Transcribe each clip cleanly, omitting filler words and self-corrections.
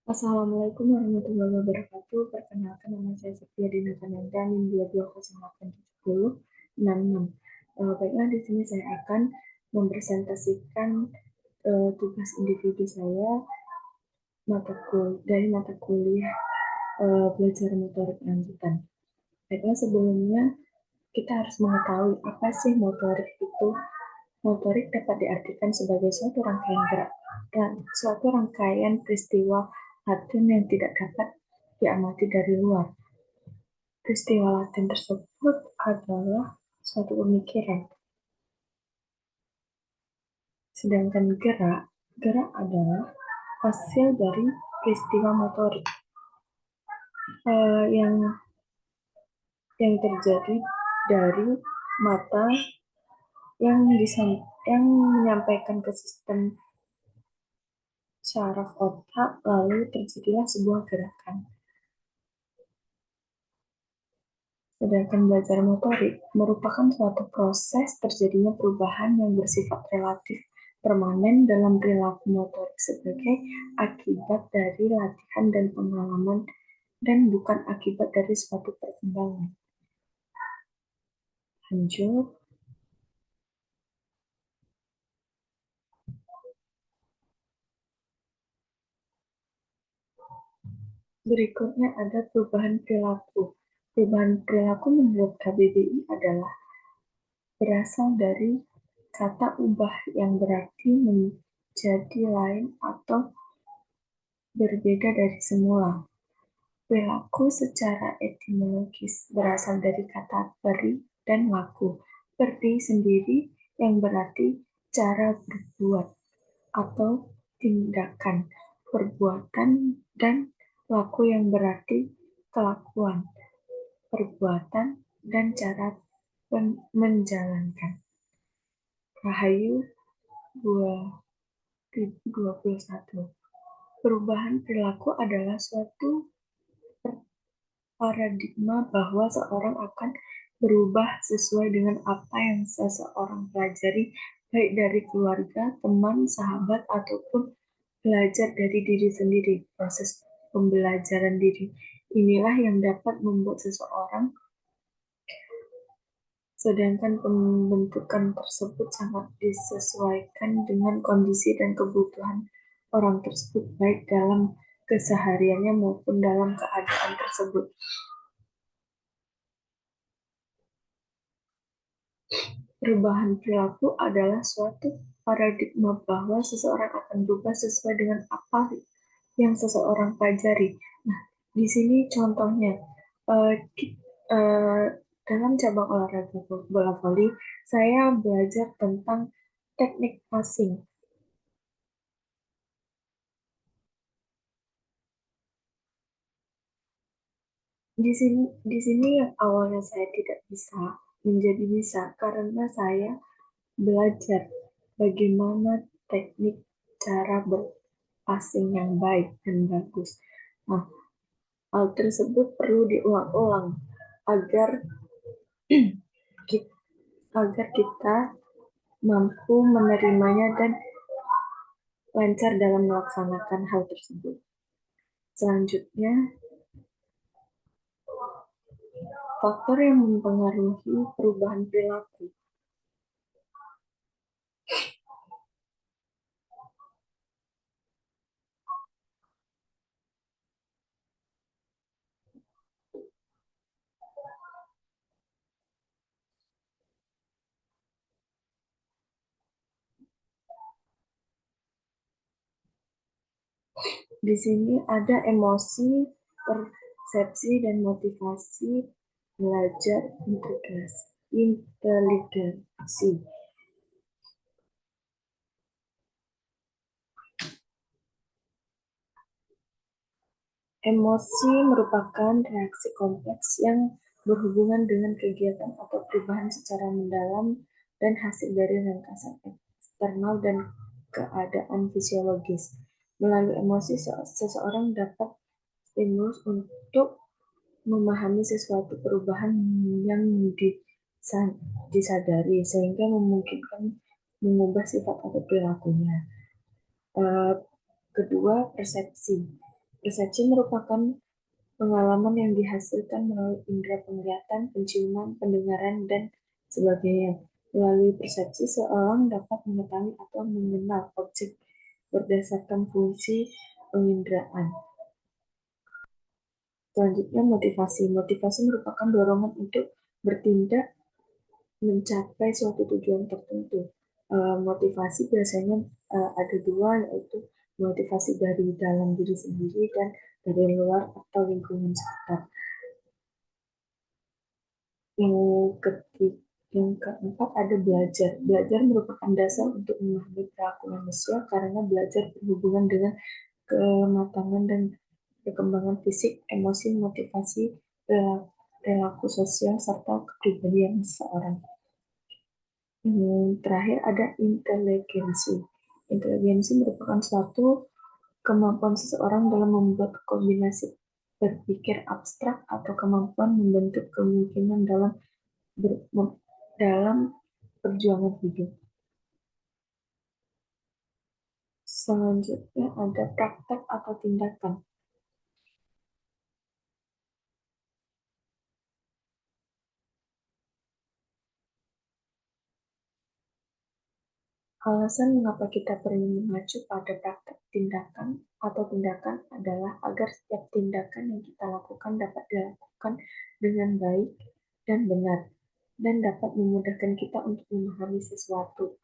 Assalamualaikum warahmatullahi wabarakatuh. Perkenalkan nama saya Septia Dina Kananda, NIM 22087066. Baiklah, di sini saya akan mempresentasikan tugas individu saya dari mata kuliah belajar motorik lanjutan. Baiklah, sebelumnya kita harus mengetahui apa sih motorik itu. Motorik dapat diartikan sebagai suatu rangkaian peristiwa laten yang tidak dapat diamati dari luar. Peristiwa laten tersebut adalah suatu pemikiran. Sedangkan gerak adalah hasil dari peristiwa motorik yang terjadi dari mata yang menyampaikan ke sistem saraf otak, lalu terjadilah sebuah gerakan. Sedangkan belajar motorik merupakan suatu proses terjadinya perubahan yang bersifat relatif permanen dalam perilaku motorik sebagai akibat dari latihan dan pengalaman dan bukan akibat dari suatu perkembangan. Lanjut. Berikutnya ada perubahan perilaku. Perubahan perilaku menurut KBBI adalah berasal dari kata ubah yang berarti menjadi lain atau berbeda dari semula. Perilaku secara etimologis berasal dari kata peri dan laku. Peri sendiri yang berarti cara berbuat atau tindakan, perbuatan, dan laku yang berarti kelakuan, perbuatan, dan cara menjalankan. Rahayu 2021. Perubahan perilaku adalah suatu paradigma bahwa seorang akan berubah sesuai dengan apa yang seseorang pelajari, baik dari keluarga, teman, sahabat, ataupun belajar dari diri sendiri. Proses pembelajaran diri inilah yang dapat membuat seseorang, sedangkan pembentukan tersebut sangat disesuaikan dengan kondisi dan kebutuhan orang tersebut, baik dalam kesehariannya maupun dalam keadaan tersebut. Perubahan perilaku adalah suatu paradigma bahwa seseorang akan berubah sesuai dengan apa yang seseorang pelajari. Nah, di sini contohnya, uh, dalam cabang olahraga bola voli, saya belajar tentang teknik passing. Di sini yang awalnya saya tidak bisa menjadi bisa karena saya belajar bagaimana teknik cara berpassing yang baik dan bagus. Nah, hal tersebut perlu diulang-ulang agar kita mampu menerimanya dan lancar dalam melaksanakan hal tersebut. Selanjutnya, faktor yang mempengaruhi perubahan perilaku. Di sini ada emosi, persepsi, dan motivasi belajar inteligensi. Emosi merupakan reaksi kompleks yang berhubungan dengan kegiatan atau perubahan secara mendalam dan hasil dari ringkasan eksternal dan keadaan fisiologis. Melalui emosi, seseorang dapat stimulus untuk memahami sesuatu perubahan yang disadari sehingga memungkinkan mengubah sifat atau perilakunya. Kedua, persepsi. Persepsi merupakan pengalaman yang dihasilkan melalui indera penglihatan, penciuman, pendengaran, dan sebagainya. Melalui persepsi, seorang dapat mengetahui atau mengenal objek berdasarkan fungsi penginderaan. Selanjutnya, motivasi. Motivasi merupakan dorongan untuk bertindak mencapai suatu tujuan tertentu. Motivasi biasanya ada dua, yaitu motivasi dari dalam diri sendiri dan dari luar atau lingkungan sekitar. Yang ketiga, yang keempat ada belajar. Belajar merupakan dasar untuk memahami perilaku manusia karena belajar berhubungan dengan kematangan dan perkembangan fisik, emosi, motivasi, perilaku sosial, serta kepribadian seseorang. Terakhir ada inteligensi. Inteligensi merupakan suatu kemampuan seseorang dalam membuat kombinasi berpikir abstrak atau kemampuan membentuk kemungkinan dalam perjuangan hidup. Selanjutnya ada praktek atau tindakan. Alasan mengapa kita perlu mengacu pada praktek tindakan atau tindakan adalah agar setiap tindakan yang kita lakukan dapat dilakukan dengan baik dan benar, dan dapat memudahkan kita untuk memahami sesuatu.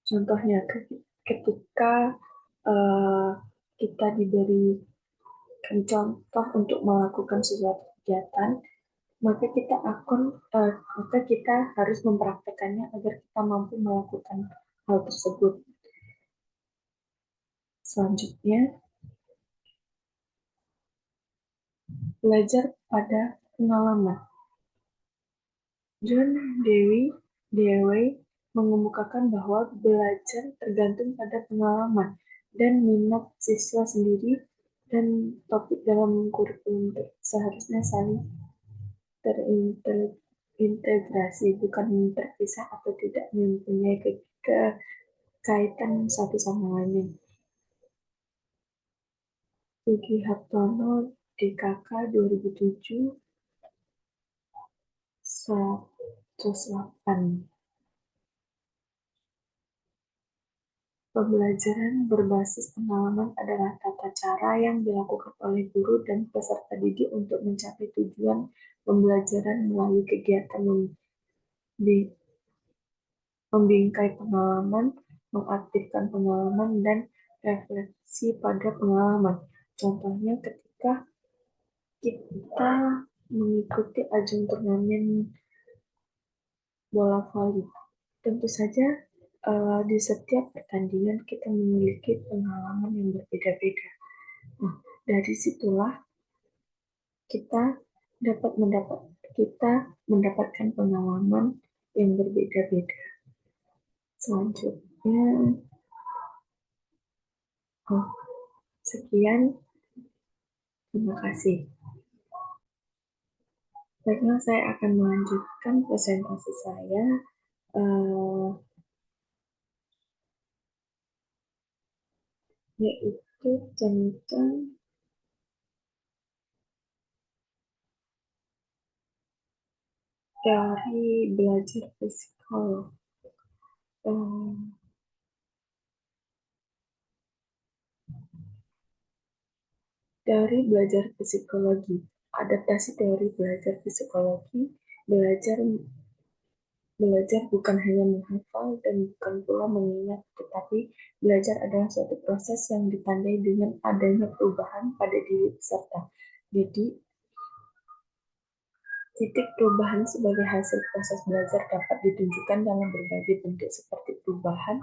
Contohnya, ketika kita diberikan contoh untuk melakukan sesuatu kegiatan, maka kita harus mempraktekannya agar kita mampu melakukan hal tersebut. Selanjutnya, belajar pada pengalaman. John Dewey mengemukakan bahwa belajar tergantung pada pengalaman dan minat siswa sendiri, dan topik dalam kurikulum seharusnya saling terintegrasi, bukan terpisah atau tidak mempunyai kekaitan satu sama lain. Sugi Hartono, DKK 2007, 108. Pembelajaran berbasis pengalaman adalah tata cara yang dilakukan oleh guru dan peserta didik untuk mencapai tujuan pembelajaran melalui kegiatan membingkai pengalaman, mengaktifkan pengalaman, dan refleksi pada pengalaman. Contohnya ketika kita mengikuti ajang turnamen bola voli, tentu saja di setiap pertandingan kita memiliki pengalaman yang berbeda-beda. Nah, dari situlah kita mendapatkan pengalaman yang berbeda-beda. Selanjutnya, sekian, terima kasih. Baiklah, saya akan melanjutkan presentasi saya, yaitu tentang teori belajar psikolog. Teori belajar psikologi. Adaptasi teori belajar psikologi. Belajar bukan hanya menghafal dan bukan pula mengingat, tetapi belajar adalah suatu proses yang ditandai dengan adanya perubahan pada diri peserta. Jadi, titik perubahan sebagai hasil proses belajar dapat ditunjukkan dalam berbagai bentuk seperti perubahan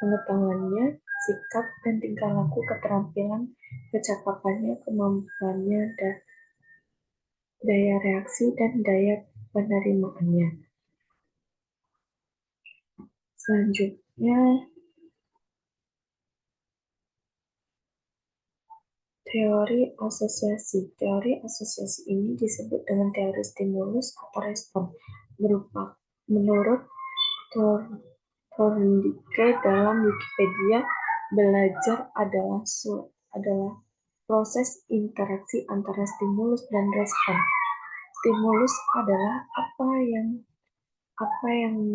pengetahuannya, sikap dan tingkah laku, keterampilan, kecakapannya, kemampuannya, daya reaksi, dan daya penerimaannya. Selanjutnya, teori asosiasi. Teori asosiasi ini disebut dengan teori stimulus atau respon. Menurut Thorndike dalam Wikipedia, Belajar adalah proses interaksi antara stimulus dan respon. Stimulus adalah apa yang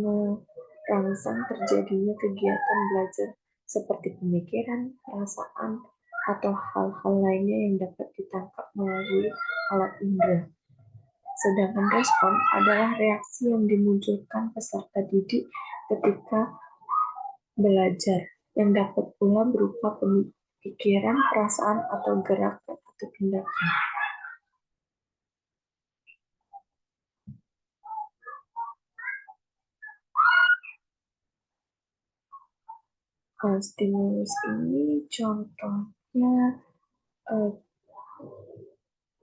merangsang terjadinya kegiatan belajar seperti pemikiran, perasaan, atau hal-hal lainnya yang dapat ditangkap melalui alat indera. Sedangkan respon adalah reaksi yang dimunculkan peserta didik ketika belajar, yang dapat pula berupa pikiran, perasaan, atau gerakan atau tindakan. Stimulus ini contohnya uh,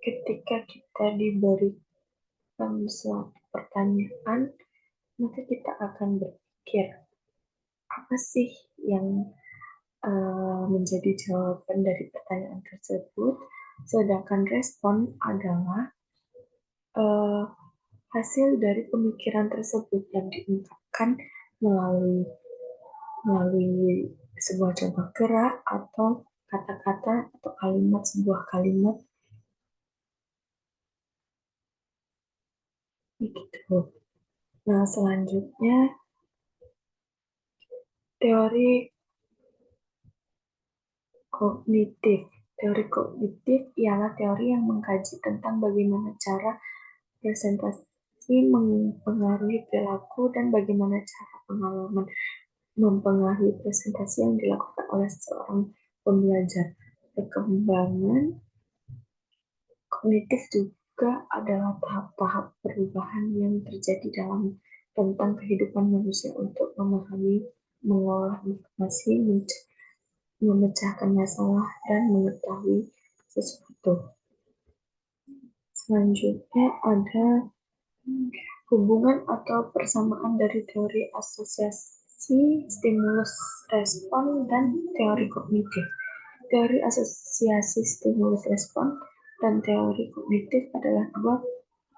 ketika kita diberikan suatu pertanyaan, maka kita akan berpikir, apa sih yang menjadi jawaban dari pertanyaan tersebut, sedangkan respon adalah uh, hasil dari pemikiran tersebut yang diungkapkan melalui melalui sebuah contoh gerak atau kata-kata atau sebuah kalimat begitu. Nah, selanjutnya teori kognitif. Teori kognitif ialah teori yang mengkaji tentang bagaimana cara presentasi mempengaruhi perilaku dan bagaimana cara pengalaman mempengaruhi presentasi yang dilakukan oleh seorang pembelajar. Perkembangan kognitif juga adalah tahap-tahap perubahan yang terjadi dalam tentang kehidupan manusia untuk memahami, mengolah informasi, memecahkan masalah, dan mengetahui sesuatu. Selanjutnya ada hubungan atau persamaan dari teori asosiasi, stimulus respon, dan teori kognitif. Teori asosiasi stimulus respon dan teori kognitif adalah dua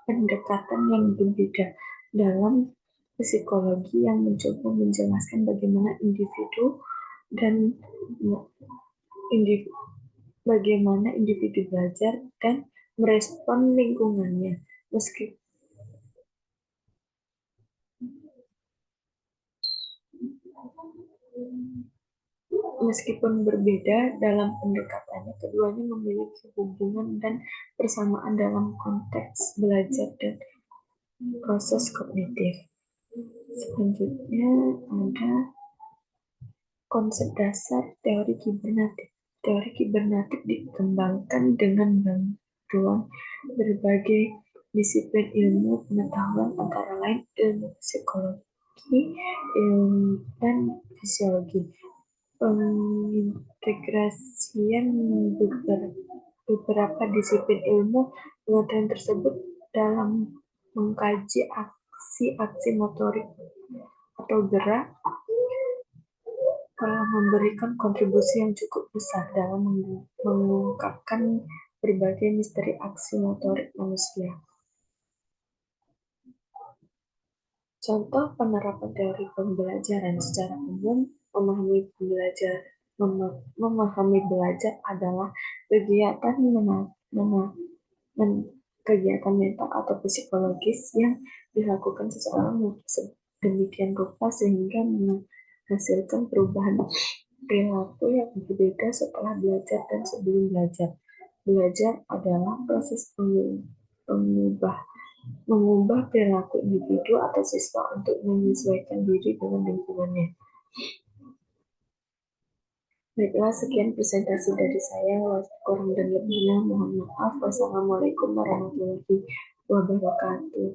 pendekatan yang berbeda dalam psikologi yang mencoba menjelaskan bagaimana individu dan individu belajar dan merespon lingkungannya. Meskipun berbeda dalam pendekatannya, keduanya memiliki hubungan dan persamaan dalam konteks belajar dan proses kognitif. Selanjutnya ada konsep dasar teori kibernetik. Teori kibernetik dikembangkan dengan bantuan berbagai disiplin ilmu pengetahuan antara lain ilmu psikologi, dan fisiologi. Pengintegrasian beberapa disiplin ilmu pengetahuan tersebut dalam mengkaji aksi-aksi motorik atau gerak telah memberikan kontribusi yang cukup besar dalam mengungkapkan berbagai misteri aksi motorik manusia. Contoh penerapan teori pembelajaran secara umum, memahami belajar adalah kegiatan kegiatan mental atau psikologis yang dilakukan seseorang demikian rupa sehingga menghasilkan perubahan perilaku yang berbeda setelah belajar dan sebelum belajar. Belajar adalah proses mengubah perilaku individu atau siswa untuk menyesuaikan diri dengan lingkungannya. Baiklah, sekian presentasi dari saya. Kurang dan lebihnya mohon maaf. Wassalamualaikum warahmatullahi wabarakatuh.